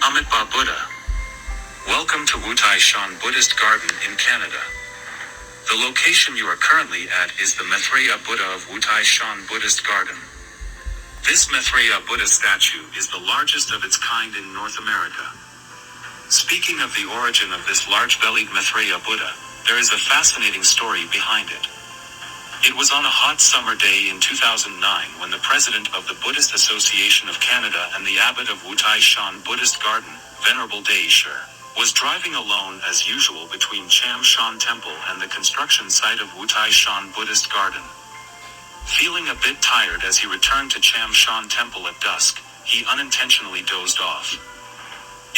Amitabha Buddha. Welcome to Wutai Shan Buddhist Garden in Canada. The location you are currently at is the Maitreya Buddha of Wutai Shan Buddhist Garden. This Maitreya Buddha statue is the largest of its kind in North America. Speaking of the origin of this large-bellied Maitreya Buddha, there is a fascinating story behind it. It was on a hot summer day in 2009 when the president of the Buddhist Association of Canada and the abbot of Wutai Shan Buddhist Garden, Venerable Daisher, was driving alone as usual between Cham Shan Temple and the construction site of Wutai Shan Buddhist Garden. Feeling a bit tired as he returned to Cham Shan Temple at dusk, he unintentionally dozed off.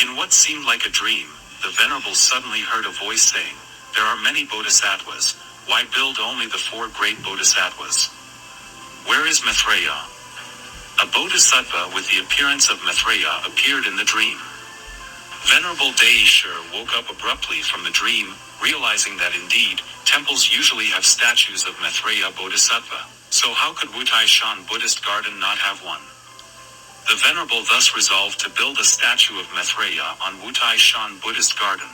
In what seemed like a dream, the Venerable suddenly heard a voice saying, "There are many bodhisattvas. Why build only the 4 great bodhisattvas? Where is Maitreya?" A bodhisattva with the appearance of Maitreya appeared in the dream. Venerable Daisher woke up abruptly from the dream, realizing that indeed, temples usually have statues of Maitreya Bodhisattva, so how could Wutai Shan Buddhist Garden not have one? The Venerable thus resolved to build a statue of Maitreya on Wutai Shan Buddhist Garden.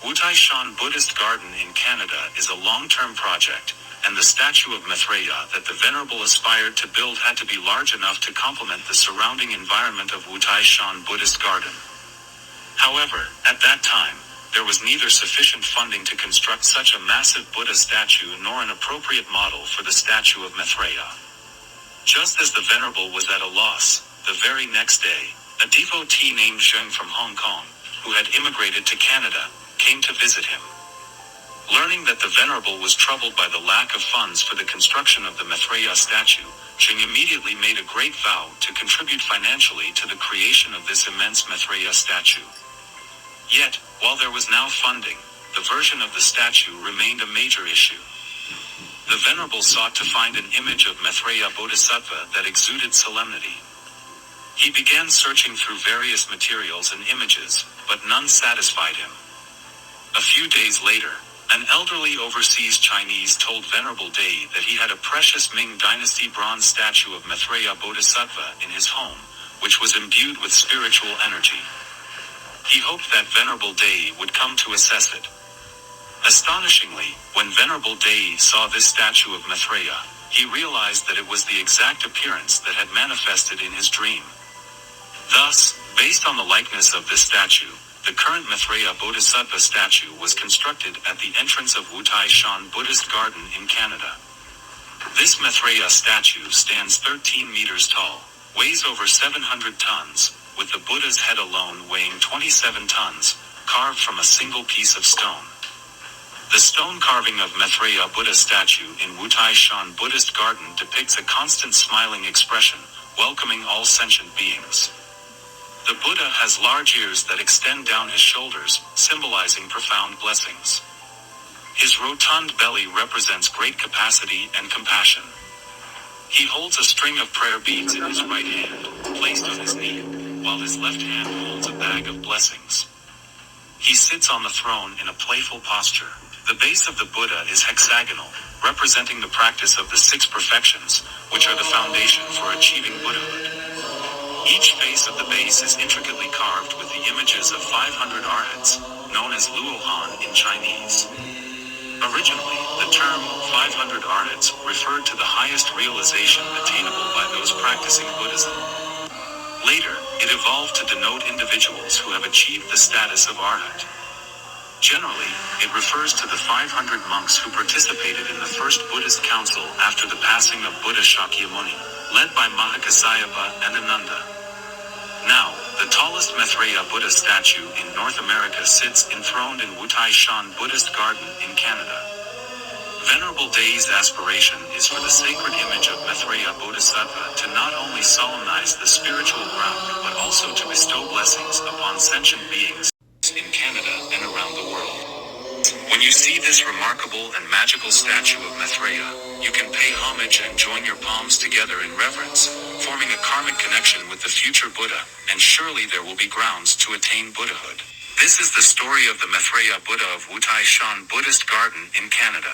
Wutai Shan Buddhist Garden in Canada is a long-term project, and the statue of Maitreya that the Venerable aspired to build had to be large enough to complement the surrounding environment of Wutai Shan Buddhist Garden. However, at that time, there was neither sufficient funding to construct such a massive Buddha statue nor an appropriate model for the statue of Maitreya. Just as the Venerable was at a loss, the very next day, a devotee named Zheng from Hong Kong, who had immigrated to Canada, came to visit him. Learning that the Venerable was troubled by the lack of funds for the construction of the Maitreya statue, Zheng immediately made a great vow to contribute financially to the creation of this immense Maitreya statue. Yet, while there was now funding, the version of the statue remained a major issue. The Venerable sought to find an image of Maitreya Bodhisattva that exuded solemnity. He began searching through various materials and images, but none satisfied him. A few days later, an elderly overseas Chinese told Venerable Day that he had a precious Ming Dynasty bronze statue of Maitreya Bodhisattva in his home, which was imbued with spiritual energy. He hoped that Venerable Day would come to assess it. Astonishingly, when Venerable Day saw this statue of Maitreya, he realized that it was the exact appearance that had manifested in his dream. Thus, based on the likeness of this statue, the current Maitreya Bodhisattva statue was constructed at the entrance of Wutai Shan Buddhist Garden in Canada. This Maitreya statue stands 13 meters tall, weighs over 700 tons, with the Buddha's head alone weighing 27 tons, carved from a single piece of stone. The stone carving of Maitreya Buddha statue in Wutai Shan Buddhist Garden depicts a constant smiling expression, welcoming all sentient beings. The Buddha has large ears that extend down his shoulders, symbolizing profound blessings. His rotund belly represents great capacity and compassion. He holds a string of prayer beads in his right hand, placed on his knee, while his left hand holds a bag of blessings. He sits on the throne in a playful posture. The base of the Buddha is hexagonal, representing the practice of the 6 perfections, which are the foundation for achieving Buddhahood. Each face of the base is intricately carved with the images of 500 arhats, known as Luohan in Chinese. Originally, the term 500 arhats referred to the highest realization attainable by those practicing Buddhism. Later, it evolved to denote individuals who have achieved the status of arhat. Generally, it refers to the 500 monks who participated in the first Buddhist council after the passing of Buddha Shakyamuni, led by Mahakassapa and Ananda. Now, the tallest Maitreya Buddha statue in North America sits enthroned in Wutai Shan Buddhist Garden in Canada. Venerable Day's aspiration is for the sacred image of Maitreya Bodhisattva to not only solemnize the spiritual ground but also to bestow blessings upon sentient beings in Canada and around the world. When you see this remarkable and magical statue of Maitreya, you can pay homage and join your palms together in reverence, forming a karmic connection with the future Buddha, and surely there will be grounds to attain Buddhahood. This is the story of the Maitreya Buddha of Wutai Shan Buddhist Garden in Canada.